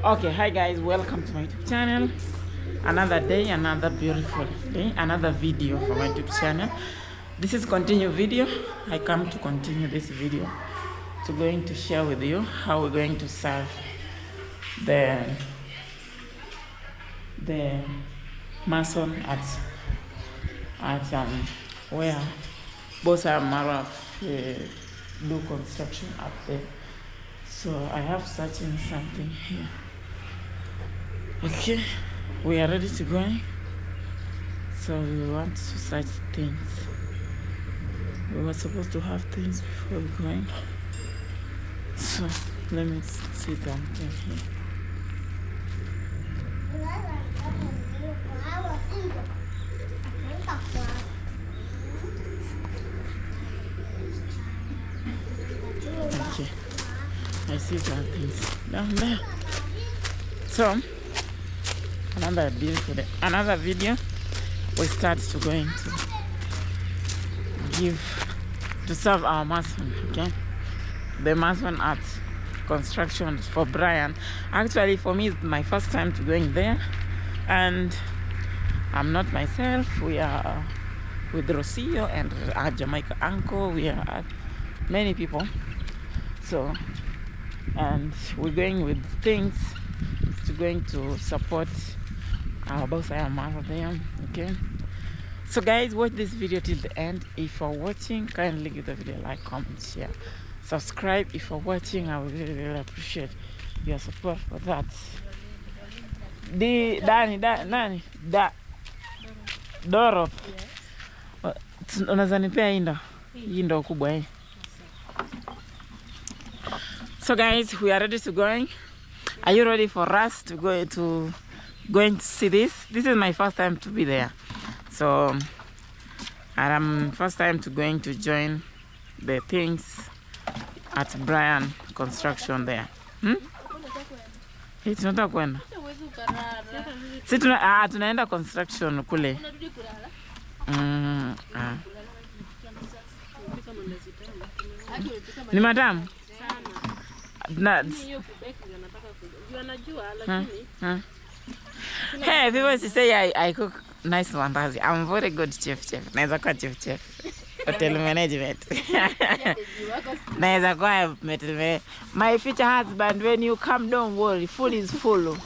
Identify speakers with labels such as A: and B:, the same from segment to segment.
A: Okay, hi guys, welcome to my YouTube channel. Another day, another beautiful day, another video for my YouTube channel. This is continue video. I come to continue this video to going to share with you how we're going to serve the mason at where Bosa Maraf do construction up there. So I have searching something here. Okay, we are ready to go. So we want to search things. We were supposed to have things before we going. So let me see something here. Okay, I see some things down there. So another beautiful day, another video. We start to going to serve our mason. Okay, the mason at construction for Brian. Actually, for me, it's my first time to going there, and I'm not myself. We are with Rocio and our Jamaica uncle. We are many people. So, and we're going with things going to support our boss. I am out there. Okay, so guys, watch this video till the end. If you're watching, kindly give the video a like, comment, share, subscribe. If you're watching, I would really appreciate your support for that. Doro, unaweza nipea hii ndo kubwa hii. So guys, we are ready to going. Are you ready for us to going to see this? This is my first time to be there. So I'm first time to going to join the things at Brian construction there. Hey, tunataka kwenda. Si tunaenda construction kule. Ni madam? Hey, people say I cook nice mandazi. I'm very good chef. Naweza kuwa chef. Hotel management. Naweza kuwa hotel. My future husband, when you come, don't worry, food is full.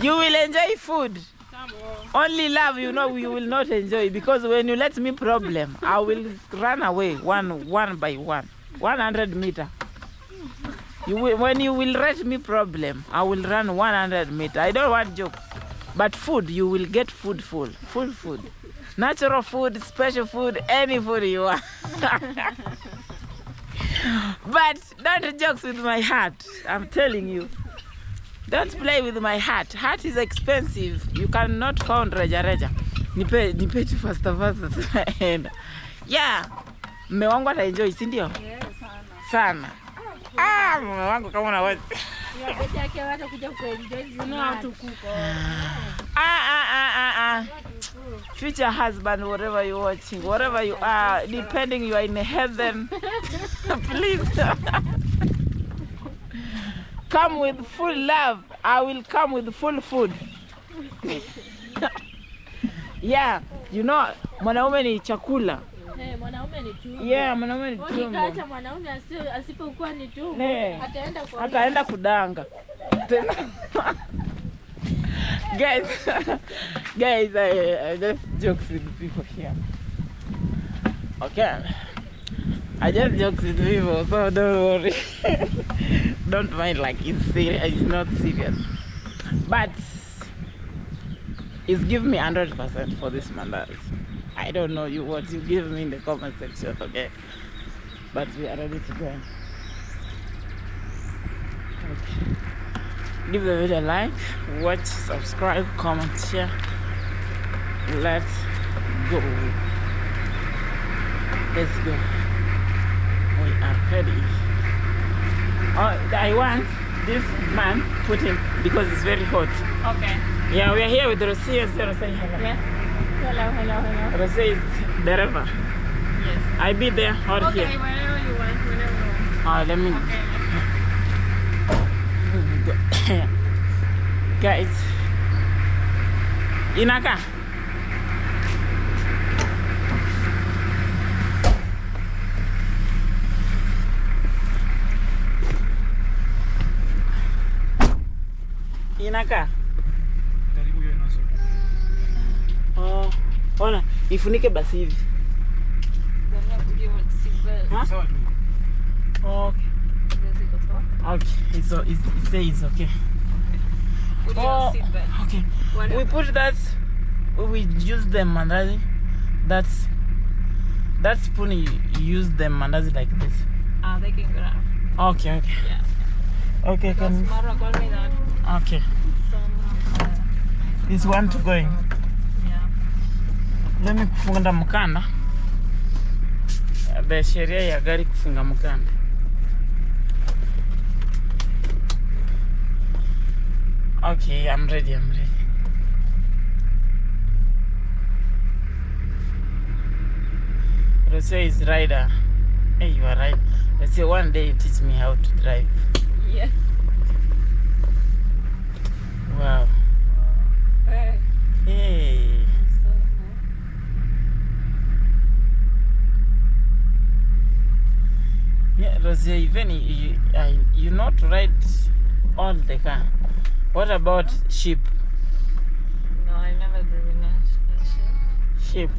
A: You will enjoy food. Only love, you will not enjoy, because when you let me problem, I will run away one by one, 100 meter. When you will let me problem, I will run 100 meter. I don't want jokes, but food, you will get food full food, natural food, special food, any food you want. But don't jokes with my heart. I'm telling you. Don't play with my heart. Heart is expensive. You cannot found reja. Nipe tu fast. Yeah. Mume wangu ataenjoy, si ndio? Yes, sana. Mume wangu kama unaweza. Ya beti yake hata kuja kuenjoy, you know how to cook. Future husband, whatever you're watching, whatever you are, depending you are in heaven. Please. Come with full love. I will come with full food. Yeah, you know, mwanaume ni chakula. Mwanaume ni tumbo. Yeah, mwanaume ni tumbo. Ukaacha mwanaume asipokuwa ni tumbo, ataenda kudanga. Guys, I just jokes with people here. Okay. I just jokes with people, so don't worry. Don't mind, like it's serious. It's not serious, but it's give me 100% for this mandazi. I don't know what you give me in the comment section, okay? But we are ready to go. Okay. Give the video a like, watch, subscribe, comment, share. Let's go. Let's go. We are ready. I want this man put him because it's very hot. Okay. Yeah, we are here with Rocio. Say hello. Yes. Hello. Rocio is the river. Yes. I be there or here. Okay, whenever you want, whenever you want. Let me. Okay. Guys, inaka. Inaka. Oh, ona, ifunike basi hivi. Huh? Oh, okay, it says okay. Oh, okay. We put that. We use the mandazi. That spoon you use the mandazi like this.
B: They can grab.
A: Okay, okay.
B: Yeah.
A: Okay, can.
B: Mara called me that.
A: Okay. This one to going.
B: Yeah.
A: Let me kufunga mkanda. The sheria ya gari kufunga mkanda. Okay, I'm ready. Rosia is rider. Hey, you are right. Rosia, one day you teach me how to drive.
B: Yes.
A: Wow.
B: Hey.
A: Hey. Yeah, Rosia, even you know to ride all the car. What about sheep?
B: No, I've never driven a
A: Sheep.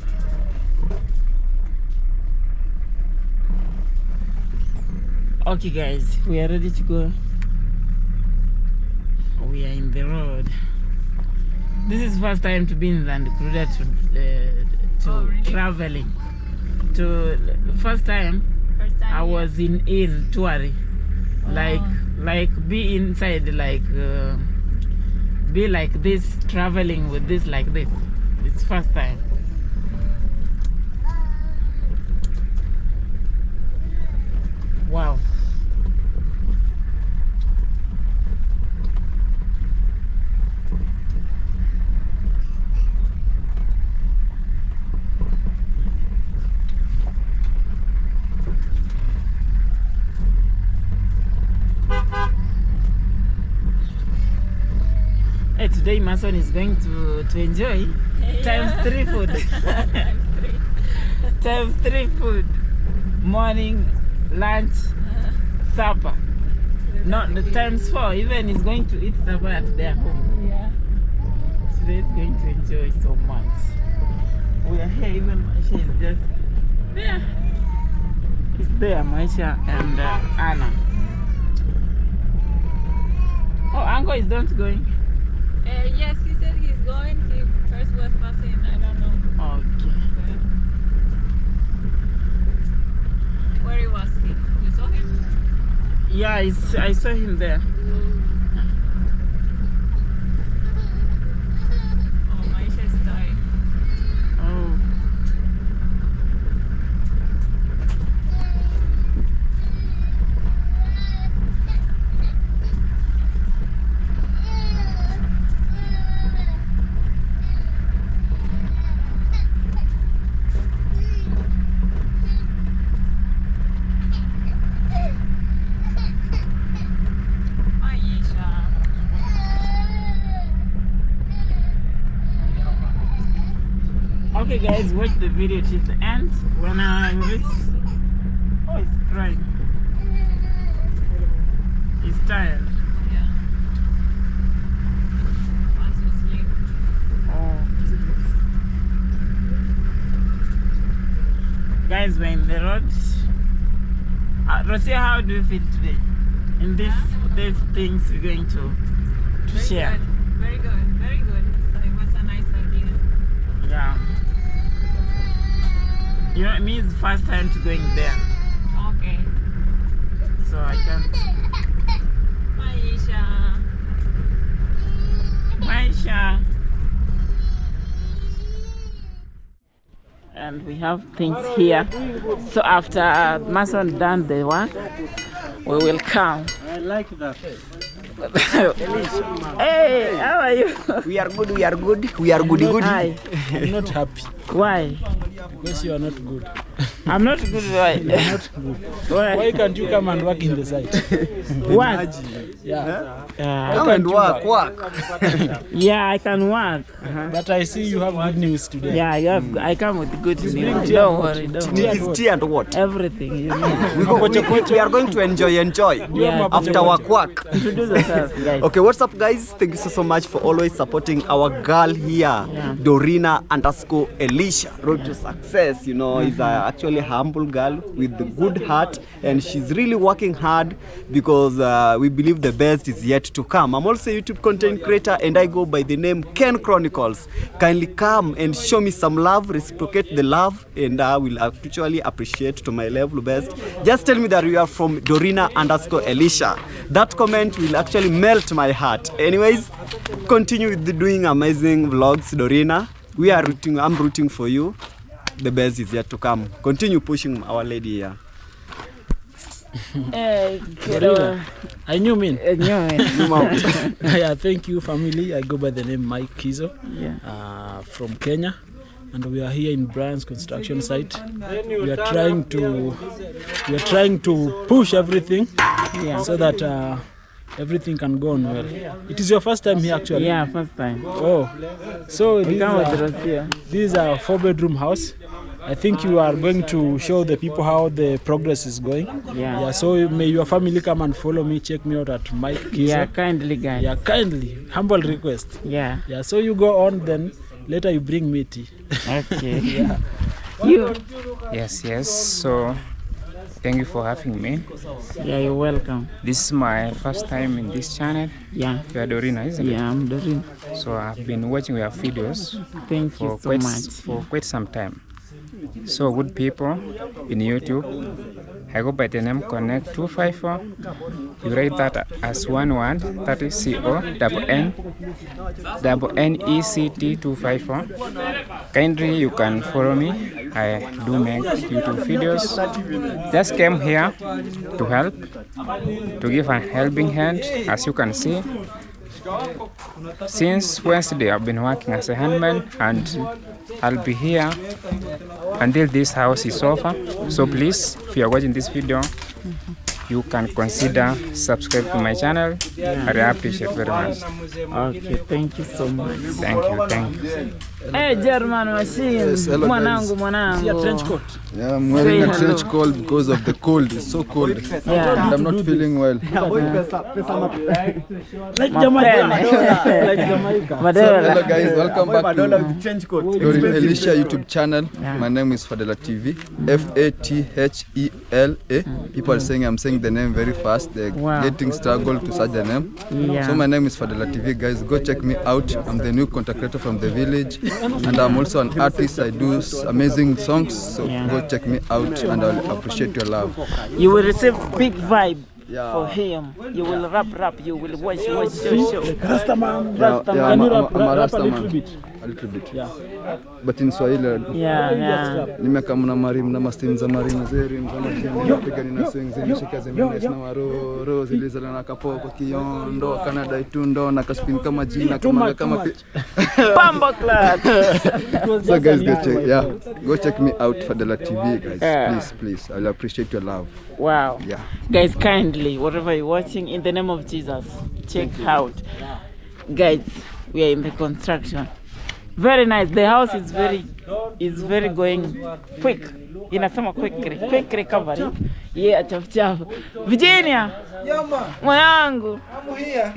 A: Okay, guys, we are ready to go. We are in the road. This is first time to be in Land Cruiser to
B: really?
A: traveling. First time I was in Tuari, like be inside, be like this, traveling with this like this. It's first time. Wow. Hey, today Mason is going to enjoy times 3 food. Times 3 food. Morning, lunch, supper. Not the times 4. Even he's going to eat supper at their home.
B: Yeah.
A: Today he's going to enjoy so much. We are here. Even Maisha is just there. He's there, Maisha and Anna. Oh, Uncle is not going.
B: Yes, he said he's going. He first was passing. I don't know.
A: Okay.
B: Where he was he? You saw him?
A: Yeah, I saw him there.
B: Oh, Maisha is dying.
A: Oh. Okay, guys, watch the video till the end. When I reach, oh, it's crying. He's tired.
B: Yeah. Wants to sleep.
A: Oh. Guys, we're in the road. Rosia, how do you feel today? In these things we're going to share.
B: Good. Very good. Very good. So it was a nice idea.
A: Yeah. You know, it means first time to going there.
B: Okay.
A: So I can't. Maisha. And we have things here. So after Mason done the work, we will come.
C: I like that.
A: Hey, how are you?
C: We are good. We are goody.
A: Hi.
C: I'm not happy
A: Why?
C: because you are not good.
A: I'm not good. Why?
C: Why can't you come and work in the site?
A: What?
C: Yeah.
D: Come and work.
A: Yeah, I can work.
C: But I see you have good news today.
A: Yeah, I come with good news. Don't worry.
D: Is tea and what?
A: Everything. You know.
D: We are going to enjoy
A: Yeah.
D: after work.
A: Introduce yourself, guys.
D: Okay, what's up, guys? Thank you so much for always supporting our girl here, Dorina_Elisha. Road to success, you know, is actually a humble girl with a good heart, and she's really working hard because we believe the best is yet to come. I'm also a YouTube content creator, and I go by the name Ken Chronicles. Kindly come and show me some love, reciprocate the love, and I will actually appreciate to my level best. Just tell me that you are from Dorina_Elisha. That comment will actually melt my heart. Anyways, continue with doing amazing vlogs, Dorina. I'm rooting for you. The best is yet to come. Continue pushing our lady here.
A: Hey,
C: Dorina, I knew me.
D: Yeah,
C: Thank you, family. I go by the name Mike Kizo, from Kenya, and we are here in Brian's construction site. We are trying to push everything so that everything can go on well. It is your first time here, actually?
A: Yeah, first time.
C: Oh, so
A: We come with Rosia.
C: this is a 4-bedroom house. I think you are going to show the people how the progress is going.
A: Yeah.
C: So may your family come and follow me, check me out at Mike Kizo.
A: Yeah, kindly, guys.
C: Yeah, kindly, humble request.
A: Yeah.
C: Yeah, so you go on, then later you bring me tea.
A: Okay.
C: Yeah.
A: You?
E: Yes. So, thank you for having me.
A: Yeah, you're welcome.
E: This is my first time in this channel.
A: Yeah.
E: You are Dorina, isn't it?
A: Yeah, I'm Dorina.
E: So I've been watching your videos
A: Thank you so much.
E: for quite some time. So good people in YouTube. I go by the name Connect 254. You write that as 1130CO_NNECT 254. Kindly you can follow me. I do make YouTube videos. Just came here to help, to give a helping hand. As you can see, since Wednesday I've been working as a handman, and I'll be here until this house is over. So please, if you are watching this video, you can consider subscribe to my channel. I appreciate very much.
A: Okay, thank you so much.
E: Thank you.
A: Hey, German machine.
F: Yes, hello, guys.
C: See a trench coat.
F: Yeah, I'm wearing a
A: Say
F: trench
A: hello.
F: coat because of the cold. It's so cold.
A: Yeah.
F: And I'm not feeling well.
C: Like
A: Mapene.
C: Like Jamaica.
A: Madeola.
F: Hello guys, welcome back to
D: Change code.
F: Dorina_Elisha YouTube channel.
A: Yeah.
F: My name is Fadela TV. FATHELA. People are saying I'm saying the name very fast. They're
A: Wow.
F: getting struggle to search the name.
A: Yeah.
F: So my name is Fadela TV, guys. Go check me out. I'm the new content creator from the village, and I'm also an artist. I do amazing songs. So
A: Yeah.
F: go check me out, and I'll appreciate your love.
A: You will receive big vibe
F: Yeah.
A: for him. You will rap, you will watch, show.
C: Rastaman.
F: Yeah,
A: Rastaman.
F: yeah,
C: Can you
F: I'm
C: rap
F: a
C: a
F: Rasta
C: little
F: man.
C: bit?
F: A little bit.
C: Yeah.
F: But in Swahili,
A: Yeah.
F: nimeka mna marim na mastim za marina zerim za mashini napiga nina swing zimeshika zimenes na waroro zilizala na kapoko kiondo Canada itundo na kaspin kama jina kama
A: Bumbo Clat.
F: So guys, go check me out, Fadela TV, guys.
A: Yeah.
F: Please, I'll appreciate your love.
A: Wow.
F: Yeah.
A: Guys, kindly, whatever you're watching, in the name of Jesus, check out. Guys, we are in the construction. Very nice. The house is very going quick. Inasema quick recovery. Yeah, chaf. Virginia. Mwanangu.
G: I'm here.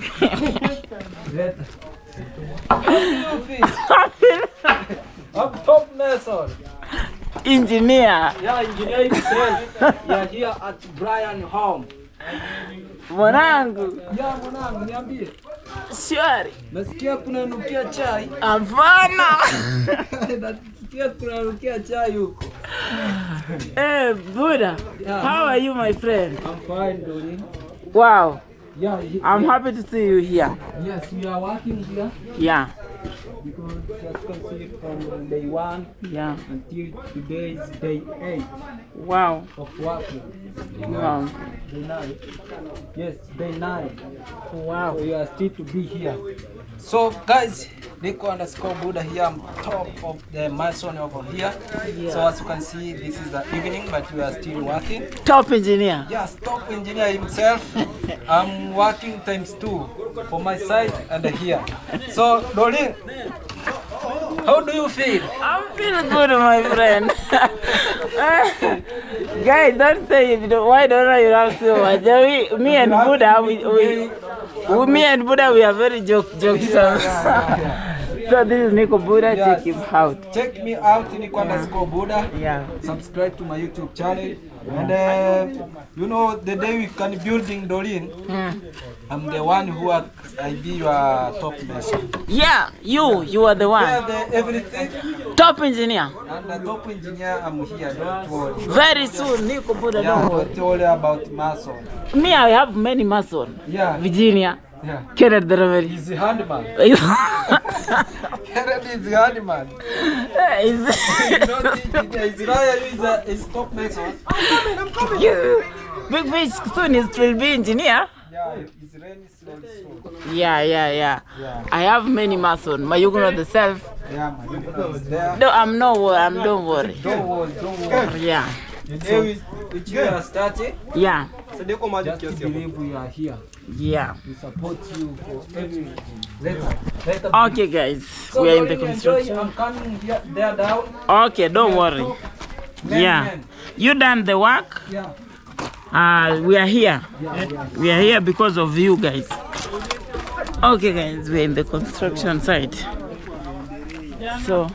G: I'm top mason.
A: Engineer.
G: Yeah, engineer himself. Yeah, here at Brian home.
A: Mwanangu.
G: Yeah, mwanangu, niambie.
A: Shwari.
G: Nasikia kuna nukia chai.
A: Hapana.
G: Nasikia kuna nukia chai huko.
A: Hey, Buddha.
G: Yeah.
A: How are you, my friend?
G: I'm fine, Doreen.
A: Wow.
G: Yeah,
A: I'm happy to see you here.
G: yes, we are working here
A: Yeah.
G: because as you can see from day 1
A: Yeah.
G: until today is day 8
A: Wow.
G: of working.
A: Wow.
G: Day 9. Yes, day 9.
A: Wow.
G: So you are still to be here. So guys, Nico_Buddha here. I'm top of the mason over here. So as you can see, this is the evening, but we are still working.
A: Top engineer.
G: Yes, top engineer himself. I'm working ×2 for my side and here. So Doreen, how do you feel?
A: I'm feeling good, my friend. Guys, don't say it. Why don't you have so much? Me and Buddha, me and Buddha, we are very jokesome. So this is Nico Buddha.
G: Yes.
A: Check him out.
G: Check me out, Nico_Buddha.
A: Yeah.
G: Subscribe to my YouTube channel. And you know, the day we can building Doreen, I'm the one who I be your top mason.
A: Yeah, you are the
G: Yeah,
A: one.
G: the everything.
A: Top engineer.
G: And the top engineer, I'm here. Don't worry.
A: Very soon, Nico Buddha.
G: Yeah,
A: Don't worry.
G: don't worry about mason.
A: Me, I have many mason.
G: Yeah.
A: Virginia.
G: Yeah.
A: Kenneth the Reverend.
G: He's the handyman. Kennedy is the handyman. Israel is top mason.
A: Big Fish soon will be engineer.
G: Yeah, Israel is also.
A: Yeah. I have many mason. My you know the self.
G: Yeah, my husband is there.
A: No, I'm no worry. Don't worry.
G: Don't worry.
A: Yeah.
G: The day which you are starting,
A: Yeah.
G: just to believe we are here.
A: Yeah.
G: We support you for everything. Later.
A: Okay, guys.
G: So
A: We are in the
G: Doreen, enjoy.
A: construction.
G: I'm coming here, there down.
A: Okay, don't worry. Yeah.
G: Men.
A: You done the work?
G: Yeah.
A: We are here. We are here because of you guys. Okay, guys. We are in the construction site. So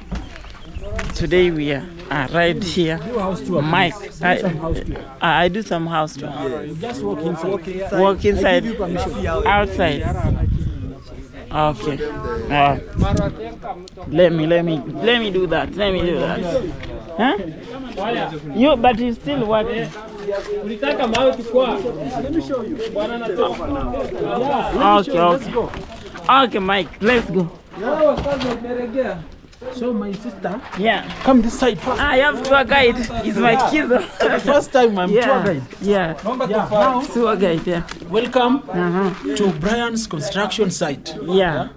A: today we are right here. Mike, I do some house tour.
C: Just walk inside.
A: Walk inside, outside. Okay. Let me do that. Huh? You, but you still working. Okay, Mike. Let's go.
C: So my sister,
A: Yeah.
C: come this side first.
A: I have tour guide. He's my kid.
C: The first time I'm tour guide.
A: Yeah.
C: Now,
A: Tour guide. Yeah.
C: welcome to Brian's construction site.
A: Yeah.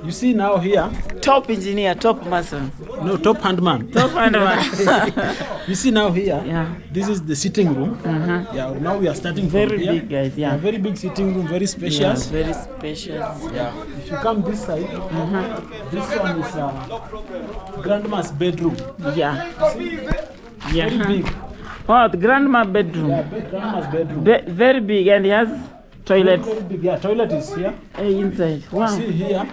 C: You see now here,
A: Top engineer, top mason.
C: no, top handman.
A: Top handman.
C: You see now here,
A: Yeah.
C: this is the sitting room. Yeah, now we are starting from
A: Very
C: here.
A: big, guys.
C: Yeah,
A: Yeah.
C: very big sitting room, very
A: Yeah,
C: spacious.
A: very spacious.
C: Yeah. If you come this side, this one is grandma's bedroom.
A: Yeah.
C: Very
A: Yeah.
C: big.
A: Wow, the grandma bedroom.
C: Yeah, grandma's bedroom.
A: Very big, and he has toilets
C: Very big. Yeah, toilet is here.
A: inside. Wow.
C: See here.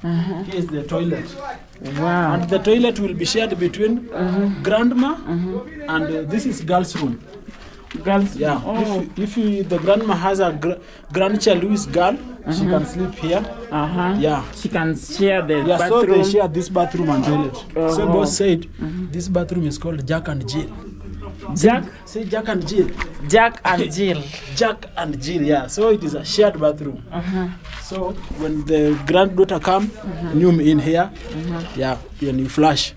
C: Here is the toilet.
A: Wow.
C: And the toilet will be shared between grandma and this is girl's room.
A: Girls.
C: Yeah.
A: Oh.
C: If the grandma has a grandchild who is girl, she can sleep here. Yeah.
A: She can share the
C: Yeah, so
A: bathroom.
C: they share this bathroom and toilet. So
A: Oh.
C: boss said this bathroom is called Jack and Jill.
A: Jack
C: Say Jack and Jill.
A: and Jill.
C: Jack and Jill, yeah. So it is a shared bathroom. So when the granddaughter come, you in here, yeah, and you flush.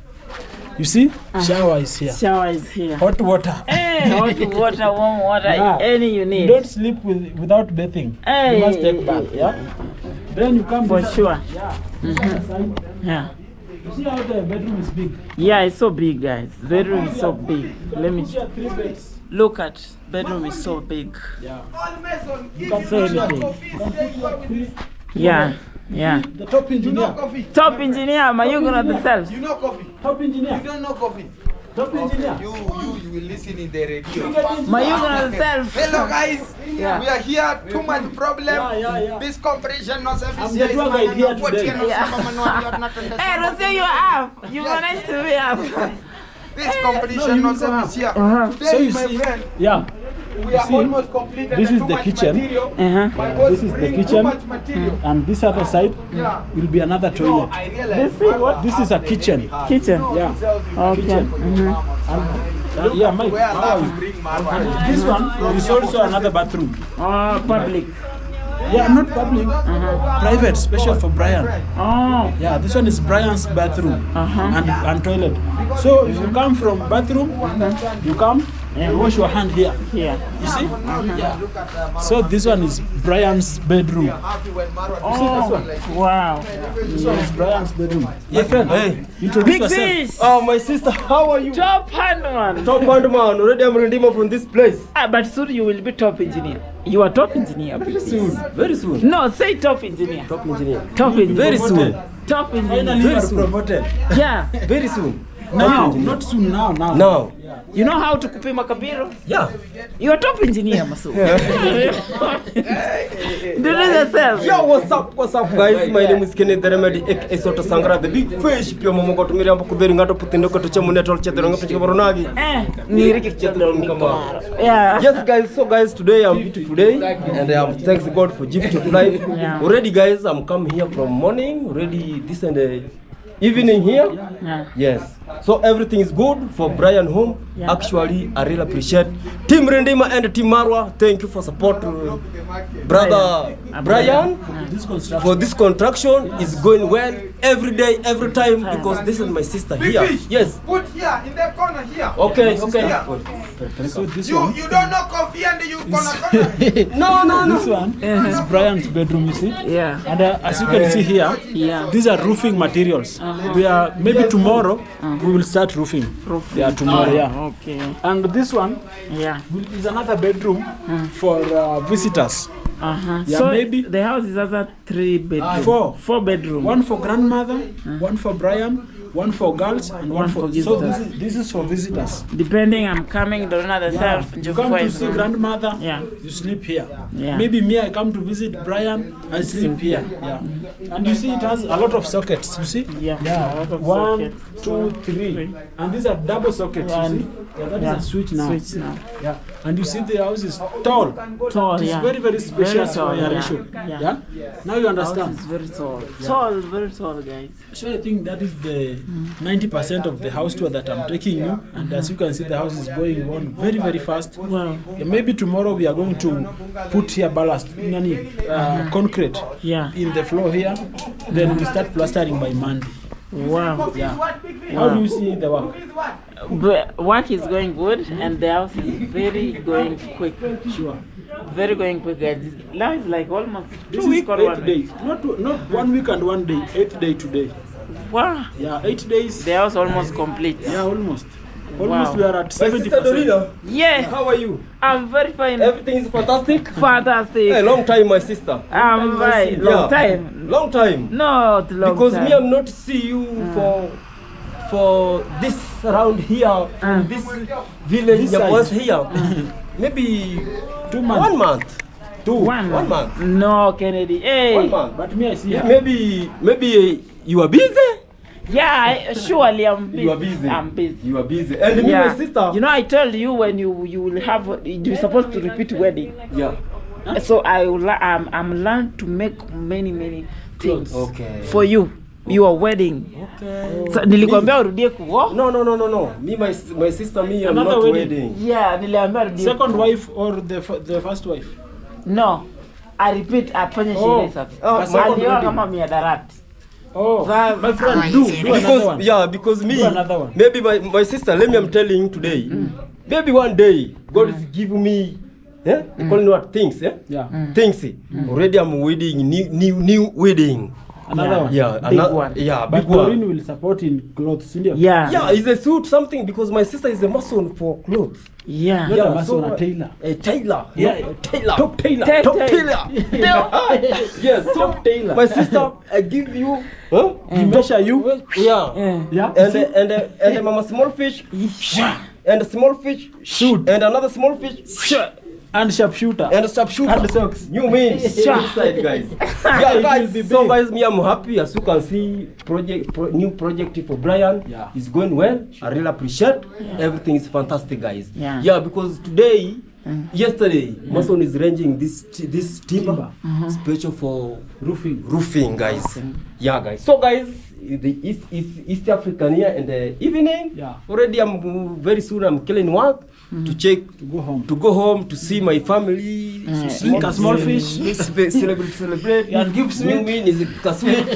C: You see, shower is here.
A: Shower is here.
C: Hot water.
A: Hey, hot water, warm water,
C: Yeah.
A: any you need.
C: Don't sleep without bathing.
A: Hey.
C: You must take bath, yeah. Then you come
A: For
C: this
A: sure.
C: side.
A: Yeah.
C: You see how the bedroom is big.
A: Yeah, it's so big, guys. Bedroom is so big. Let me
C: Here 3 beds.
A: look at bedroom is so big.
C: Yeah. You can
A: Very
C: put here-
A: big.
C: you can put here 3.
A: Yeah. Yeah.
C: The top engineer.
A: Top engineer, Mayugo the self.
F: You know coffee?
C: Top engineer.
F: You don't know coffee?
C: Top engineer.
F: You will listen in the radio.
A: Mayugo the self.
F: Hello guys,
A: Yeah.
F: we are here. Too much problem.
C: Yeah.
F: This compression no service.
C: I'm the tour guide here today.
A: Hey, Rosie, you are up. You managed to be up.
F: This compression no service here.
C: So you
F: My
C: see,
F: friend,
C: yeah.
F: we are
C: see,
F: almost completed.
C: this is
F: Too
C: the
F: much
C: kitchen.
F: material. My boss
C: This is the
F: bring
C: kitchen.
F: Too much material.
C: And this other side
F: Yeah.
C: will be another toilet.
F: I realize.
C: This is a kitchen.
A: Kitchen.
C: Yeah.
A: Okay.
C: Kitchen. Yeah, Mike.
F: Where
C: How are
F: Allah
C: you?
F: bring Marwa.
C: This one is also another bathroom.
A: Oh, public.
C: Yeah, not public. Private, special for Brian.
A: Oh.
C: Yeah, this one is Brian's bathroom and toilet. So if you come from bathroom, you come Wash your hand here.
A: Here.
C: You see? Yeah. So this one is Brian's bedroom.
A: Oh, wow.
C: This one is Brian's bedroom. My friend,
D: Hey.
C: introduce
A: Big
C: yourself.
A: fish.
D: Oh, my sister, how are you?
A: Top handman.
D: Top man, already I'm redeemer from this place.
A: But soon you will be top engineer. You are top engineer.
D: Soon, very soon.
A: No, say top engineer.
D: Top engineer.
A: Top engineer.
D: Very soon.
A: Top engineer.
C: Finally, you are promoted.
A: Yeah.
D: Very soon.
C: Now, not soon. Now.
D: Now.
A: You know how to kupima kabiro?
D: Yeah.
A: You are top engineer, Masu. Introduce yourself.
D: Yo, what's up, guys? My name is Kenneth Remedy, aka Soto Sangara, the big fish. Pia mama ko tumiri ampo kuberi ngato putindo ko tuche mune tol chetero ngato chike baronagi.
A: Ni riki chetero
D: Kama.
A: Yeah.
D: Yes, guys. So, guys, today I'm beautiful day, and thanks God for gift of life.
A: Yeah.
D: Already, guys, I'm come here from morning. Already this and the evening here.
A: Yeah.
D: Yes. So everything is good for Brian home.
A: Yeah.
D: Actually, I really appreciate Team Rendima and Team Marwa. Thank you for support, brother Brian.
C: This construction.
D: For this construction is going well every day, every time, because this is my sister here. Yes.
H: Put here in the corner here.
D: Okay.
C: So this
H: You
C: one.
H: you don't know coffee and you corner.
D: No.
C: This one is Brian's bedroom. You see?
A: Yeah.
C: And as you can see here, these are roofing materials. We are maybe tomorrow we will start roofing. Yeah, tomorrow. Yeah.
A: Okay.
C: And this one
A: Yeah.
C: is another bedroom for visitors. Yeah,
A: So
C: maybe
A: the house is other 3 bedroom.
C: Four.
A: 4 bedroom.
C: one for grandmother, one for Brian, one for girls, and one for. So this is for visitors.
A: Depending, I'm coming to another self.
C: You come to see grandmother,
A: Yeah.
C: you sleep here.
A: Yeah.
C: Maybe me, I come to visit Brian, I sleep here. Yeah. And you see, it has a lot of sockets. You see?
A: Yeah. A lot of
C: 1,
A: sockets.
C: 2, 3, and these are double sockets. You see? Yeah, that is a switch now.
A: Switch now.
C: Yeah. And you see, the house is tall.
A: Tall,
C: It's
A: yeah.
C: very, very spacious
A: tall,
C: for your
A: yeah.
C: ratio.
A: Yeah.
C: Yeah. Now you
A: House
C: understand.
A: is very tall. Tall, very tall, guys.
C: So I think that is the 90% of the house tour that I'm taking you, and as you can see, the house is going on very, very fast.
A: Wow.
C: Yeah, maybe tomorrow we are going to put here ballast, concrete,
A: Yeah.
C: in the floor here. Then we start plastering by Monday.
A: Wow.
C: Yeah. How do you see the work?
A: But work is going good, and the house is very going quick.
C: Sure.
A: Very going quick, guys. Now it's like almost 2
C: This
A: weeks
C: is
A: or
C: 8
A: 1 day.
C: days. Not 1 week and 1 day. 8 day today.
A: Wow.
C: Yeah, 8 days.
A: The house almost complete.
C: Yeah, almost. Almost
A: Wow.
C: we are at
D: My sister
C: 70%.
D: Dorina,
A: Yeah.
D: how are you?
A: I'm very fine.
D: Everything is fantastic.
A: Fantastic.
D: Hey, long time, my sister.
A: I'm fine. Long time.
D: Long time.
A: Not long
D: Because
A: time.
D: me, I'm not see you for this around here, this village,
C: This
D: was
C: side.
D: here. Maybe
C: 2 months.
D: 1 month.
A: One
D: 1 month.
A: No, Kennedy. Hey.
D: 1 month.
C: But me, I see her.
D: Maybe you are busy.
A: Yeah, surely I'm busy.
D: You are busy.
A: I'm busy.
D: You are busy. And me, my sister.
A: You know, I told you when you will have, you're supposed to repeat wedding.
D: Yeah.
A: So I'm learned to make many things
D: Okay.
A: for you. Your wedding.
D: Okay.
A: So, nilikwambia urudie kuoa.
D: No. Me, my sister, me, I'm
C: Another
D: not
C: wedding.
D: wedding.
A: Yeah, niliambia urudie.
C: Second wife or the first wife?
A: No. I repeat, afanye sherehe sasa.
C: second
A: Alioa
C: wedding.
A: kama miadarati.
C: Oh,
A: Five.
C: my friend, do another one.
D: Because me,
C: Do another one.
D: maybe my sister, let me, I'm telling you today, maybe one day, God is giving me, they call it what, things,
C: Yeah.
D: things. Already I'm wedding, new wedding.
C: Another one.
D: Yeah,
A: Big
D: ano-
A: one.
D: Yeah,
C: But
D: big one.
C: Doreen will support in clothes, India.
A: Yeah.
D: Yeah, it's a suit, something, because my sister is a mason for clothes.
A: Yeah.
C: Not a mason,
D: so,
C: a tailor.
D: A tailor.
C: Yeah,
D: No, a tailor.
C: Top tailor.
D: Top tailor. Yes, so
C: Top tailor.
D: my sister, I give you, huh?
C: He measure you.
D: Yeah.
C: Yeah.
D: And the mama small fish, and a small fish,
C: Shoot.
D: and another small fish,
C: And sharpshooter.
D: and a sharpshooter.
C: And the socks.
D: You mean inside, guys? Yeah,
C: It
D: guys.
C: will be
D: So,
C: big.
D: guys, me, I'm happy. As you can see, new project for Brian
C: Yeah.
D: is going well. I really appreciate. Everything is fantastic, guys.
A: Yeah.
D: Because today, yesterday, Mason is ranging this timber, special for roofing, guys. Yeah, guys. So, guys, the East African here in the evening.
C: Yeah.
D: Already, very soon I'm killing work.
I: to check,
C: to go home,
I: to see my family,
C: drink a small fish,
I: celebrate,
C: and give
I: new
C: sweet.
I: mean is a sweet,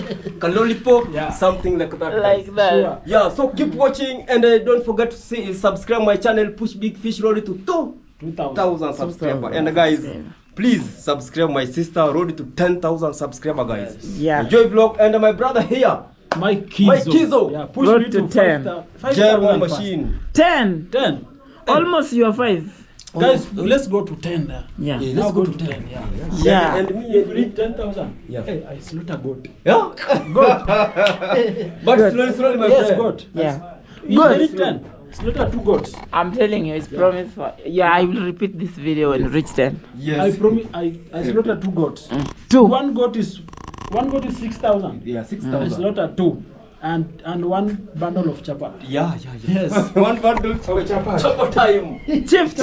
I: a lollipop, something like that.
A: Like that.
C: Sure.
I: Yeah, so keep watching and don't forget to subscribe my channel, Push Big Fish Road to 2,000 subscribers. And guys, please subscribe my sister Road to 10,000 subscribers, guys.
A: Yeah.
I: Enjoy vlog and my brother here.
C: Mike Kizo.
I: Mike Kizo.
C: Yeah, push
A: Road
C: me
A: to
C: to
A: 10.
C: 5,000
I: German
C: fast.
I: machine.
A: 10.
C: 10.
A: Almost you are 5.
C: Guys, let's go to 10 there.
A: Yeah.
I: Yeah,
C: Now
I: let's
C: go
I: go
C: to
I: to
C: 10. Yeah.
A: Yeah.
I: And me,
C: If we reach 10,000,
I: Yeah.
C: hey, I slaughter goat.
I: yeah.
C: Goat.
I: But slowly, my
C: Yes,
I: friend.
C: goat.
A: Yeah.
C: If I reach 10, slaughter 2 goats.
A: I'm telling you, it's promised for. Yeah, I will repeat this video when you reach 10.
I: Yes.
C: I promise. I slaughter 2 goats.
A: 2.
C: One goat is 6,000.
I: Yeah,
C: I
I: 6,000.
C: slaughter 2, and 1 bundle of chapati.
I: Yeah.
C: Yes.
I: One bundle of chopper time.
A: Chef.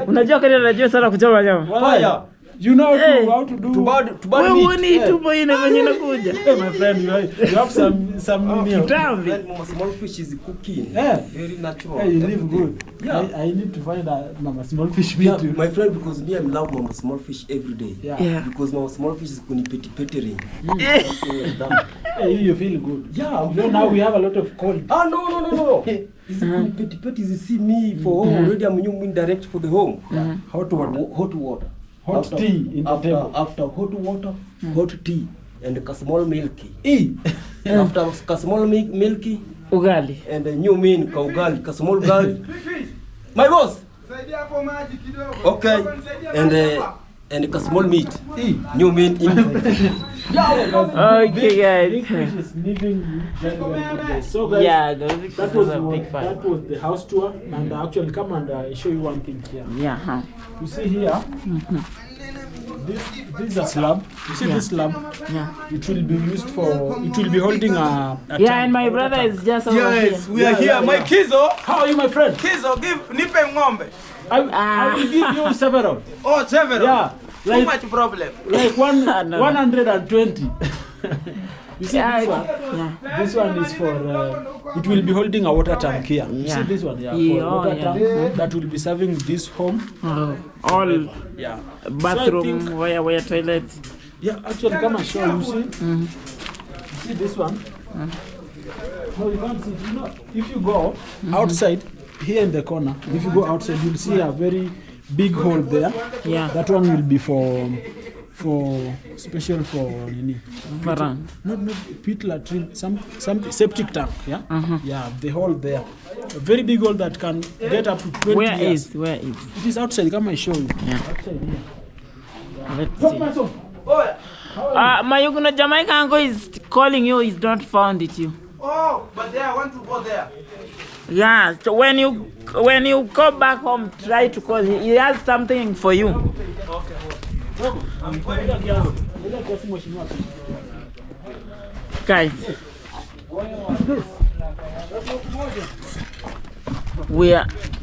A: Unajua kile anajua sana kuchoma nyama.
I: Fire.
C: You know
A: Hey.
C: how to do.
I: To bad
A: Wewe
I: meat.
A: uoni tumbo ina venye inakuja.
C: Hey, my friend, you have some meal.
A: Tambi.
I: When Mama Small Fish is cooking,
C: Yeah.
I: very natural.
C: Hey, you live good.
I: Yeah.
C: I need to find a Mama Small Fish
I: Yeah,
C: meat.
I: my friend, because me I love Mama Small Fish every day.
C: Yeah.
A: Yeah.
I: Because Mama Small Fish is petting.
C: Hey, you feel good.
I: Yeah, I'm
C: You know, now we have a lot of cold.
I: Ah, no. Is you see me for home already. I'm new direct for the home.
C: Hot water.
I: Hot water.
C: Hot
I: After-
C: tea in the
I: after,
C: table.
I: After hot water, hot tea, and a small milky.
C: E.
I: After a small milky,
A: Ugali.
I: and a new mean kaugali, a small gali. My boss.
H: Saidia hapo maji kidogo.
I: Okay. And a small meat. New mean in.
A: Okay,
C: Big
A: guys.
C: Fish is living very, very good days. So guys,
A: Yeah, the big
C: that
A: fish
C: was
A: is a big fan.
C: that was the house tour, and actually come and show you one thing here.
A: Yeah. Huh.
C: You see here, this is a slab. You see this slab?
A: Yeah.
C: It will be used for. It will be holding a
A: Yeah,
C: tank,
A: and my
C: water
A: brother
C: tank.
A: is just over
H: Yes,
A: here.
H: we are here. My Kizo.
C: How are you, my friend?
H: Kizo, nipe ng'ombe.
C: I will give you several.
H: Oh, several.
C: Yeah,
H: Too
C: like
H: much problem.
C: like
A: No.
C: 120. You see
A: Yeah,
C: this one?
A: yeah.
C: This one is for. It will be holding a water tank here. You
A: Yeah.
C: see this one? Yeah,
A: Yeah,
C: for water
A: yeah.
C: tank that will be serving this home.
A: All
C: Yeah.
A: bathroom,
C: So
A: where toilet.
C: Yeah, actually, come and show you. See? You see this one? No, you can't see. You know, if you go outside here in the corner, if you go outside, you'll see a very big hole there.
A: Yeah.
C: That one will be for special for nini?
A: Varang.
C: Not pit latrine, some septic tank. Yeah. Yeah, the hole there, a very big hole that can get up to 20
A: Where
C: years.
A: is? Where is?
C: It is outside. Come and show you.
A: Yeah.
C: Outside here.
A: Let's
C: Look,
A: see.
C: my son.
A: Mayuguna Jamaica uncle is calling you. He's not found it you.
H: Oh, but there, I want to go there.
A: Yeah. So when you go back home, try to call him. He has something for you. Guys,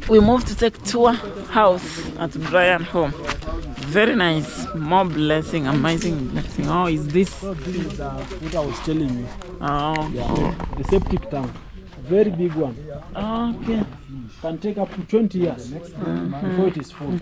A: we moved to take tour house at Brian home. Very nice, more blessing, amazing blessing. Oh, is this?
C: So this is what I was telling you.
A: Oh,
C: The septic tank, very big one.
A: okay.
C: Can take up to 20 years before it is full.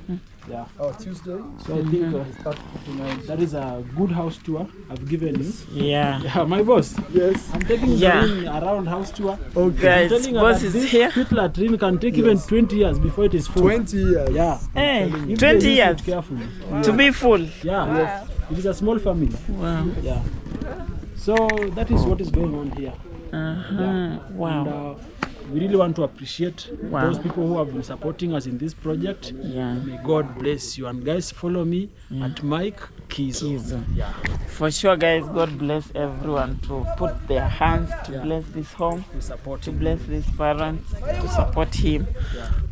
C: Yeah.
F: Oh, Tuesday.
C: So I think that is a good house tour I've given you.
A: Yeah.
C: Yeah, my boss. Yes. I'm taking
A: Yeah.
C: you around house tour.
A: Guys,
C: I'm telling her
A: boss
C: that
A: is
C: this
A: here.
C: pit latrine can take even 20 years before it is full.
F: 20 years.
C: Yeah.
A: Hey,
C: If
A: 20
C: they use
A: years
C: it carefully.
A: to be full.
C: Yeah. It is a small family.
A: Wow.
C: Yeah. So that is what is going on here.
A: Wow.
C: And, we really want to appreciate
A: Wow.
C: those people who have been supporting us in this project.
A: Yeah.
C: May God bless you. And guys, follow me at Mike Kizo.
A: Kizo.
C: Yeah.
A: For sure, guys, God bless everyone to put their hands to bless this home,
C: We support
A: to
C: him.
A: bless these parents, to support him.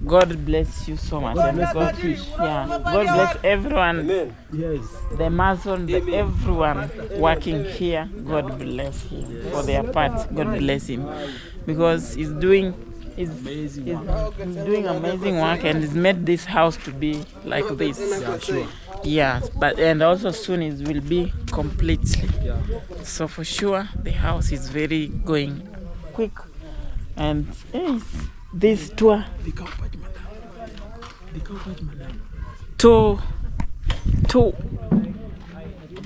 A: God bless you so much. And God, yeah. God bless everyone.
I: Amen.
C: Yes.
A: The mason, everyone working here, God bless him for their part. God bless him because he's doing
C: Amazing
A: he's
C: work.
A: doing amazing work and he's made this house to be like this.
C: Yeah, sure.
A: Yeah, but and also soon it will be completely.
C: Yeah.
A: So for sure the house is very going quick. And yes, this tour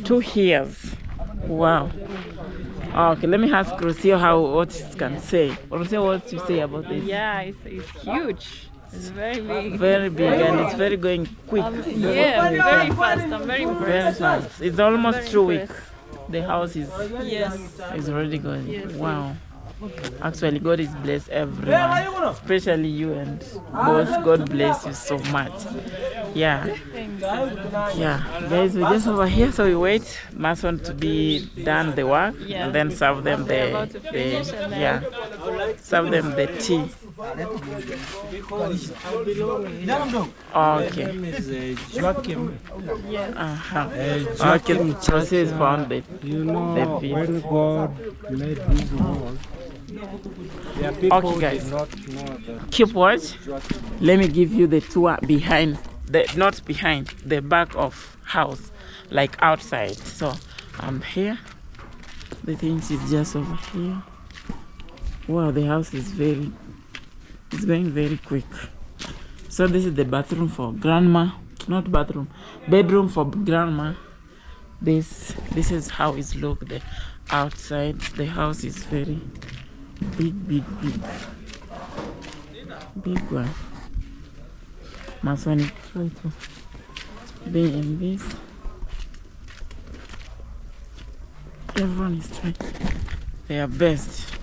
A: 2 years. Wow. Okay, let me ask Rocio what it can say. Rocio, what you say about this?
B: Yeah, it's huge. It's very big.
A: Very big, and it's very going quick.
B: Yeah, very fast. I'm very impressed.
A: Very fast. It's almost 2 weeks. The house is already going.
B: Yes.
A: Wow. Actually, God is bless everyone, especially you and boss. God bless you so much. Yeah. Yeah. Guys, we're just over here, so we wait Mason to be done the work, and then serve them serve them the tea. Okay. Okay, Chelsea is found it.
J: You know, when God made this world,
A: okay, guys, keep watch. Let me give you the tour behind, not behind, the back of house, like outside. So I'm here. The things is just over here. Wow, the house is it's going very quick. So this is the bathroom for grandma, not bathroom, bedroom for grandma. This is how it's look the outside. The house is very big one. Mason try to be in this. Everyone is trying their best.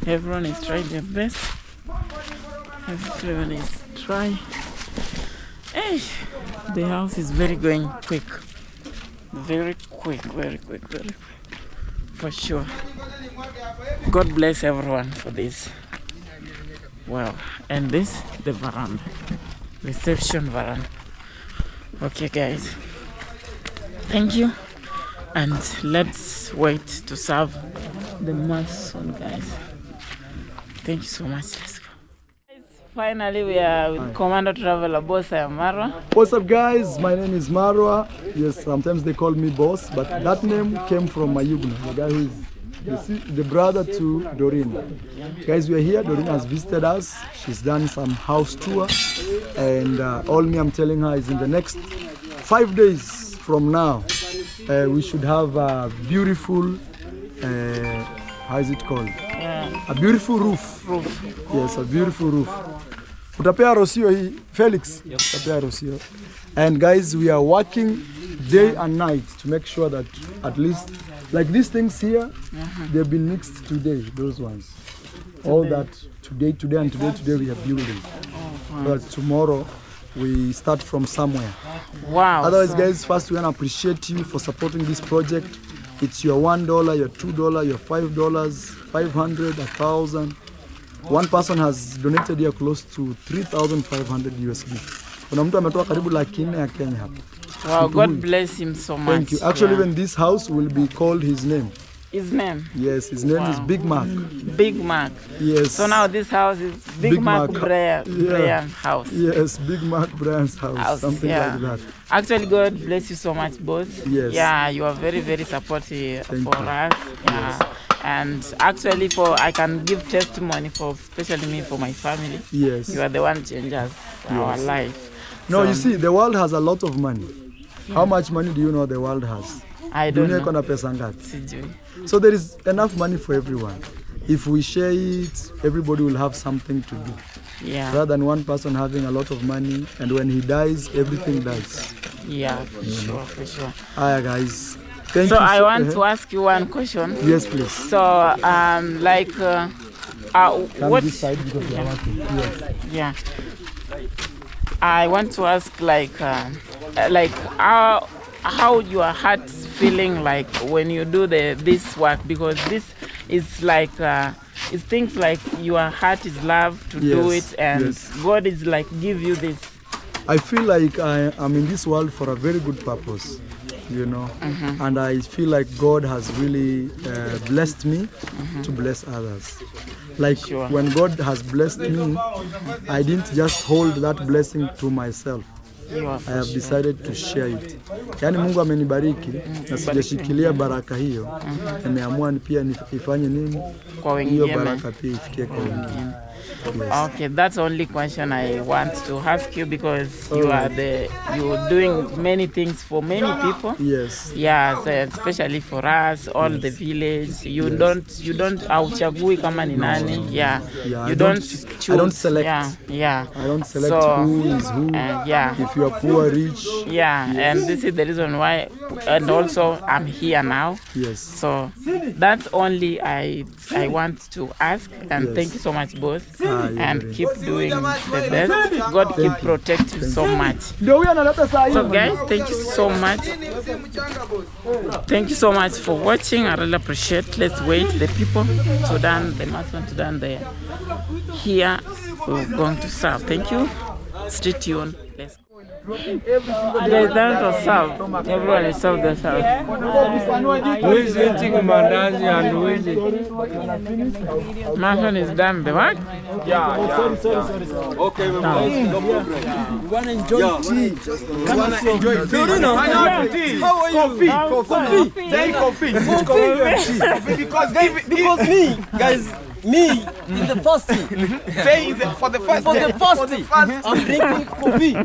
A: Everyone is trying their best. Everyone is trying. Hey, the house is very going quick. Very quick. For sure. God bless everyone for this. Wow. And this, the veranda. Reception veranda. Okay, guys. Thank you. And let's wait to serve the Mason, guys. Thank you so much. Let's go. Finally, we are with Commando Traveler Boss. I am Marwa.
F: What's up, guys? My name is Marwa. Yes, sometimes they call me Boss, but that name came from Mayugna, the guy who is the brother to Doreen. Guys, we are here. Doreen has visited us. She's done some house tour, and all I'm telling her is in the next 5 days from now, we should have a beautiful, how is it called? A beautiful roof. Yes, a beautiful roof. Utapea Rocio hii, Felix. Utapea Rocio. And guys, we are working day and night to make sure that at least, like these things here, they've been mixed today, those ones. All that today we are building. But tomorrow, we start from somewhere.
A: Wow.
F: Otherwise, guys, first we want to appreciate you for supporting this project. It's your $1, your $2, your $5, 500, 1,000. One person has donated here close to 3,500 USD. Kuna mtu ametoa karibu $400,000 ya Kenya hapa.
A: Wow, God bless him so much.
F: Thank you. Actually, even this house will be called his name.
A: His name?
F: Yes, his name is Big Mac.
A: Big Mac.
F: Yes.
A: So now this house is Big Mac Brian house.
F: Yes, Big Mac Brian's house. Something like that.
A: Actually, God bless you so much, boss.
F: Yes.
A: Yeah, you are very, very supportive
F: Thank
A: for
F: you.
A: us. Yeah.
F: Yes.
A: And actually, I can give testimony for, especially me, for my family.
F: Yes.
A: You are the one changes our life.
F: No,
A: So,
F: you see, the world has a lot of money. How much money do you know the world has?
A: I don't
F: Dunia
A: know.
F: iko na pesa ngapi?
A: Sijui.
F: So there is enough money for everyone. If we share it, everybody will have something to do.
A: Yeah.
F: Rather than one person having a lot of money, and when he dies, everything dies.
A: Yeah, for sure.
F: Hiya, guys. Thank
A: So
F: you
A: I want to ask you one question.
F: Yes, please.
A: So, like,
F: Come
A: what?
F: this side because we are working. Yes.
A: Yeah. I want to ask, like how your heart's feeling like when you do this work, because this is like it's things like your heart is love to do it, and God is like give you this.
F: I feel like I'm in this world for a very good purpose, you know, and I feel like God has really blessed me to bless others. Like when God has blessed me, I didn't just hold that blessing to myself. I have decided to share it. Yani Mungu amenibariki na sijashikilia baraka hiyo. Nimeamua pia nifanye nini?
A: Kwa
F: Hiyo
A: wengine.
F: baraka pia ifikie kwa wengine.
A: Okay, that's the only question I want to ask you because you're doing many things for many people.
F: Yes.
A: Yeah, so especially for us, all the village. You don't auchagui kama ni nani. Yeah.
F: Yeah,
A: You don't choose.
F: I don't select.
A: Yeah.
F: I don't select
A: So,
F: who is who.
A: Yeah.
F: If you are poor, rich.
A: Yeah, and this is the reason why, and also I'm here now.
F: Yes.
A: So that's only I want to ask, and
F: Yes.
A: thank you so much, both,
F: you're
A: and
F: very
A: keep doing the best. God keep protect you so much. So guys, thank you so much. Thank you so much for watching. I really appreciate. Let's wait. The people Sudan, the Muslim Sudan, they here. We're going to serve. Thank you. Stay tuned. Let's go. They don't serve. Everyone is served themselves.
J: Who is eating mandazi and who is it?
A: Marshall is done the work.
I: Okay,
F: You wanna enjoy tea?
H: How are you? Coffee. Say coffee. Because
I: me, guys, me in the fasting.
H: Say for the first
I: For
H: day.
I: the fasting, I'm drinking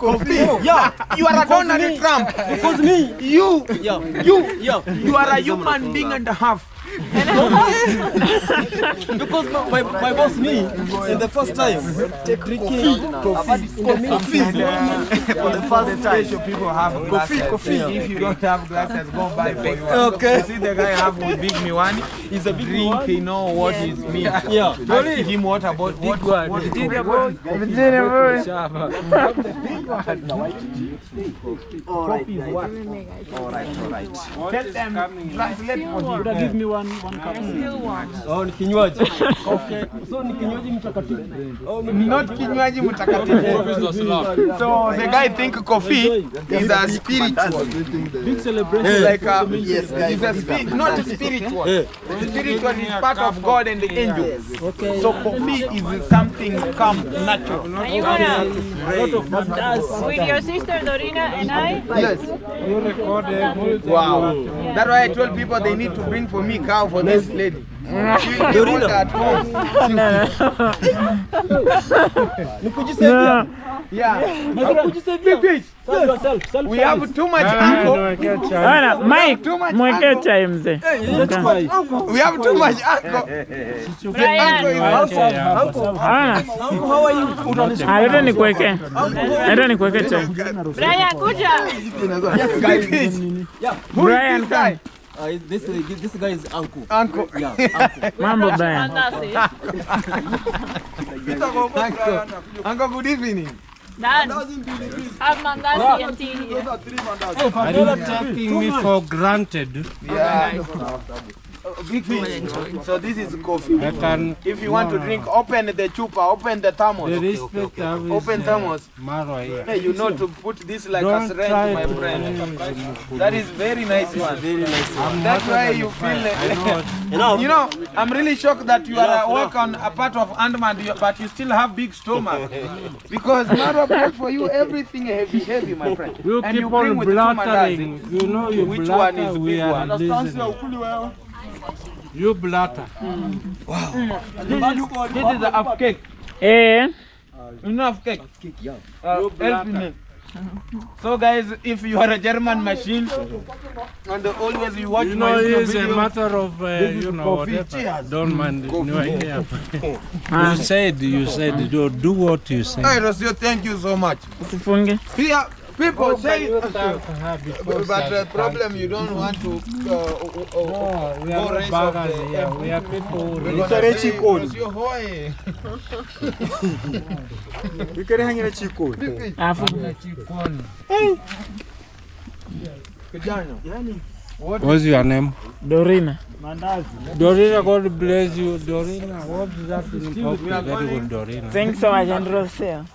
I: coffee. Yeah,
H: You are a Donald Trump.
I: because me,
H: You
I: yeah,
H: you are a human being and a half.
I: because my boss me in the first time drinking coffee.
H: For the first time, people have coffee. If you don't have glasses, go buy for you.
I: Okay.
H: You see the guy have with big Miwani. He's a big drink. He know what is mean.
I: Yeah.
H: Ask him what about what is Tell them translate for you.
C: Give me one cup.
I: Oh, ni kinywaji. Okay. So ni kinywaji mtakatifu.
H: Not kinywaji mtakatifu. So the guy think coffee is a spiritual.
C: Big celebration.
H: Like it's a not spiritual. Spiritual is part of God and the angels.
C: Okay.
H: So coffee is something come natural.
B: And you wanna
C: Mandazi.
B: with your sister Dorina and I?
H: Yes.
J: You recorded.
H: Wow. That's why I told people they need to bring for me cow for this lady. Dorina at home. Yeah. We have too much uncle.
A: Ana, Mike, mweke chai mzee.
H: We have too much uncle.
B: Brian.
A: Ana. Aleta nikuweke. Aleta nikuweke chai.
B: Brian, kuja.
A: Brian, come.
I: This guy is uncle.
H: Uncle.
I: Yeah, uncle.
A: Mambo Brian.
B: Fantastic.
H: Uncle, good evening.
B: Done. Have mandazi and tea here.
J: Are you taking me for granted?
H: Yeah. Big fish. So this is coffee.
J: I can.
H: If you want to drink, open the chupa, open the
J: The
H: thermos.
J: respect of
H: Open thermos.
J: Marwa here.
H: Hey, you know to put this like
J: Don't
H: a syringe,
J: try
H: my
J: to
H: friend.
J: do
H: That is very nice one. Very nice one. That's why you feel you know, I'm really shocked that you are work on a part of Andaman, but you still have big stomach. Because Marwa brought for you everything heavy, my friend.
J: You
H: And
J: keep
H: you bring
J: on
H: with two
J: blattering. You know you
H: Which one
J: blatter,
H: is
J: we
H: big
J: are
H: one?
J: listening. You blatter.
H: This is a half cake.
A: Eh.
H: You know half cake? Help me. So guys, if you are a German machine and always you watch
J: You
H: my
J: know
H: video
J: it's a matter of you know whatever. Don't mind. No idea. You said do what you say.
H: Hey, Rosio, thank you so much.
A: Usifunge.
H: Here, people say,
J: Thank her before
H: but the problem you don't want to
J: No, we
H: go
J: are
H: raise
J: not
H: of
J: baggers here. We are people who
H: We're
J: read.
H: gonna say, Rosio, hoy.
A: Afu.
J: What's your name?
A: Dorina.
J: Dorina, God bless you. Dorina, what is that in Portuguese? Very good, Dorina.
A: Thanks so much, and Rosia.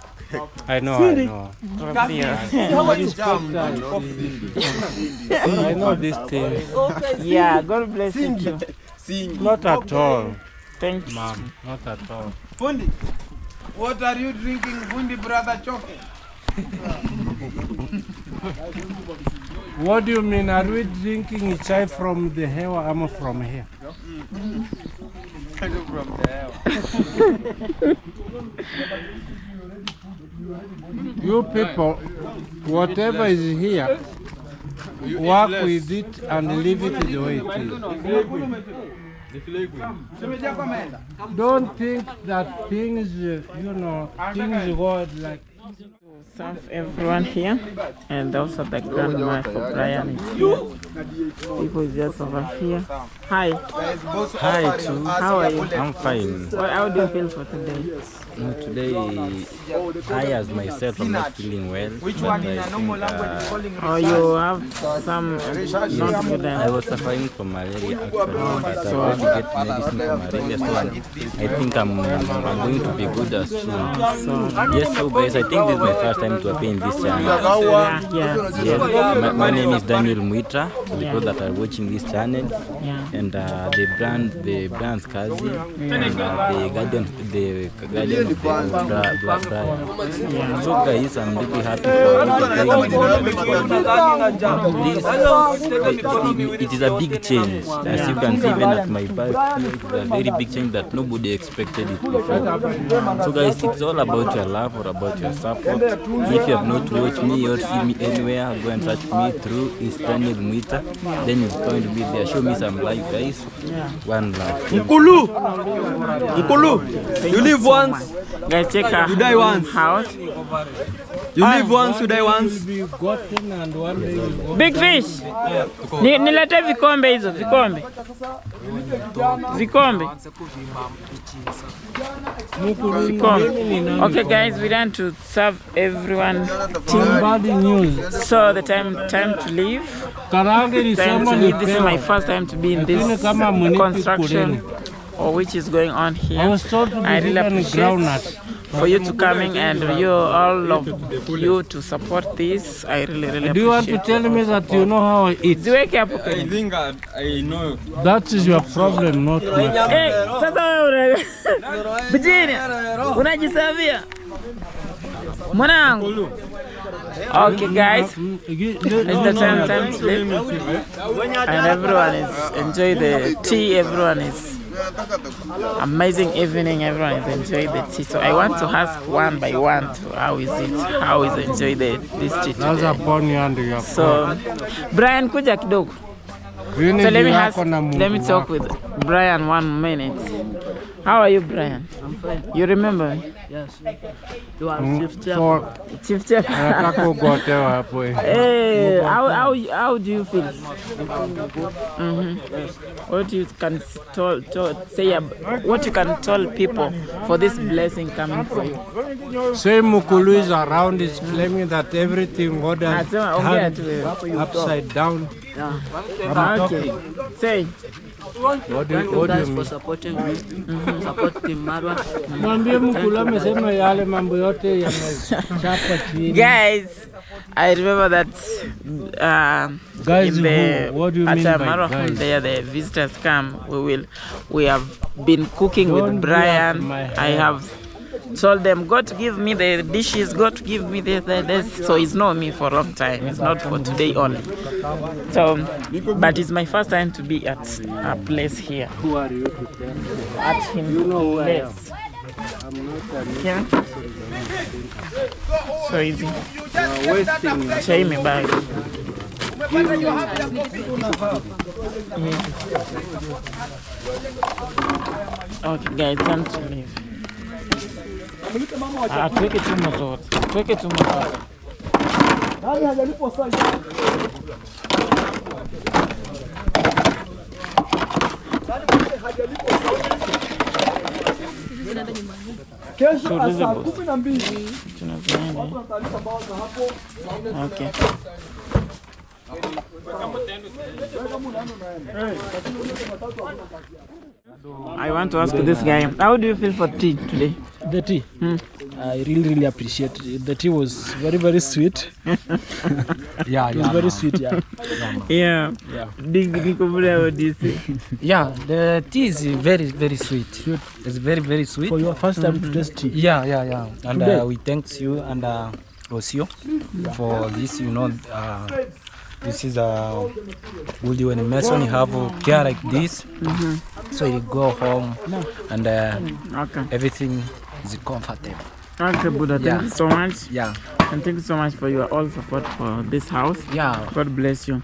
J: I know, I know.
A: Rosia.
J: I know this thing.
A: Yeah, God bless you too.
J: Not at all,
A: Thank you.
J: ma'am. Not at all.
H: Fundi, what are you drinking, Fundi brother Choke?
J: What do you mean? Are we drinking chai from the Hewa? I'm from here.
H: from there.
J: You people, whatever is here, work with it and leave it the way it is. Don't think that things, things go like.
A: Serve everyone here, and also the grandma for Brian is here. People is just over here. Hi.
K: Hi, too.
A: How are you?
K: I'm fine.
A: How do you feel for today?
K: Today, I as myself am not feeling well.
H: Which
K: but
H: one
K: I
H: in a normal
K: think,
H: language calling
A: Oh, you have some not good.
K: I was suffering from malaria actually, but I want to get medicine for malaria, so I think I'm going to be good as soon. Yes, so guys, I think this is my first time to appear in this channel.
A: Yes.
K: My name is Daniel Muitra. For the people that are watching this channel, and the brand's Kazi, and the guardian of the Brian. So guys, I'm really happy for it is a big change. As you can see, even at my back, it is a very big change that nobody expected it before. So guys, it's all about your love or about your support. If you have not watched me or see me anywhere, go and search me through is Daniel Muita. Then you'll find me there. Show me some live, guys. One love.
I: Mkulu! You live once,
A: Guys, check out
I: you die once.
A: house.
I: You live once, you die once.
A: Big fish. Nilete vikombe hizo, vikombe. Vikombe. Okay guys, we want to serve everyone. So the time to leave. This is my first time to be in this construction, or which is going on here. I really appreciate for you to coming and you all of you to support this. I really appreciate.
J: Do you want to tell me that you know how I eat?
A: I
J: think I know. That is your problem, not mine.
A: Hey, sasa wewe Virginia, unajisavia mwanangu. Okay guys, it's the time to leave, and everyone is enjoy the tea. Everyone is amazing evening. Everyone is enjoy the tea. So I want to ask one by one to how is enjoy this tea today. So Brian, kuja kidogo. So let me talk with Brian 1 minute. How are you, Brian?
L: I'm fine.
A: You remember me?
L: Yes. You are Chief Chef.
A: Hey, how do you feel? What you can what you can tell people for this blessing coming for you?
J: Say Mukulu is around, is claiming that everything God has turned upside down.
A: Okay. Say.
L: Thank you guys for supporting me. Support Team Marwa.
A: Guys, I remember that
J: guys,
A: in the
J: what do you mean by guys?
A: There the visitors come. We have been cooking with Brian. I have told them, God to give me the dishes, God to give me this. So it's not me for a long time. It's not for today only. So, but it's my first time to be at a place here.
J: Who are you to tell me?
A: At him.
J: You know who I am.
A: Place.
J: I'm not a
A: Yeah. So easy.
J: You are wasting your
A: Show me back. Okay, guys, time to leave. Tuweke chuma zote. Tuweke chuma zote.
F: Kesho saa 12.
A: Okay. I want to ask this guy, how do you feel for tea today?
C: The tea? I really appreciate it. The tea was very sweet.
J: Yeah,
C: it was very sweet, yeah.
A: Yeah. What do you say?
L: Yeah, the tea is very sweet. It's very sweet.
C: For your first time to taste tea?
L: Yeah. And we thank you and Osio for this,
G: this is a good when Mason you have a care like this, so you go home and everything is comfortable.
A: Okay, Buddha, thank you so much.
G: Yeah.
A: And thank you so much for your all support for this house.
G: Yeah.
A: God bless you.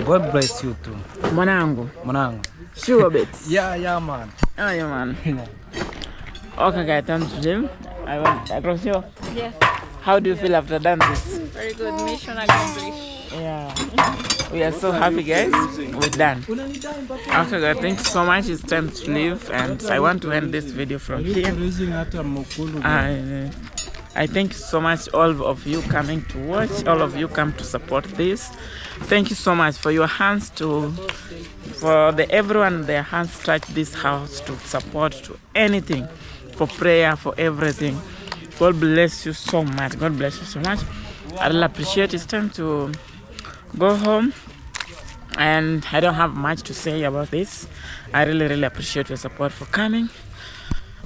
G: God bless you too.
A: Mwanangu.
G: Mwanangu.
A: Sure bit.
G: Yeah, man.
A: Oh, yeah, man. Okay, guys, time to gym. I cross you.
B: Yes.
A: How do you feel after done this?
B: Very good. Mission accomplished.
A: Yeah. We are so happy, guys. We're done. Okay, guys, thank you so much. It's time to leave, and I want to end this video from here. I thank you so much, all of you coming to watch, all of you come to support this. Thank you so much for your hands everyone their hands touch this house to support, to anything, for prayer, for everything. God bless you so much. God bless you so much. I really appreciate it. It's time to go home, and I don't have much to say about this. I really appreciate your support for coming.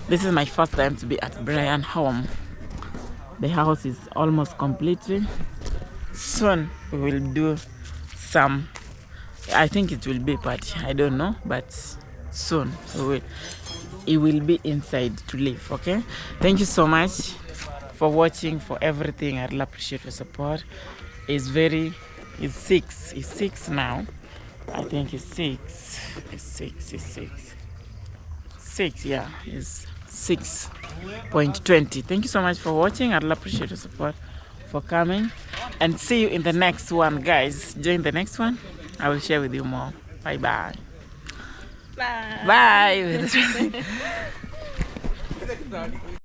A: This is my first time to be at Brian home. The house is almost completely. Soon we will do some, I think it will be a party, I don't know, but soon it will be inside to live. Okay, thank you so much for watching, for everything. I really appreciate your support. It's 6 now. I think it's 6. Yeah, it's 6.20. Thank you so much for watching. I really appreciate your support, for coming, and see you in the next one, guys. Join the next one. I will share with you more. Bye. Bye.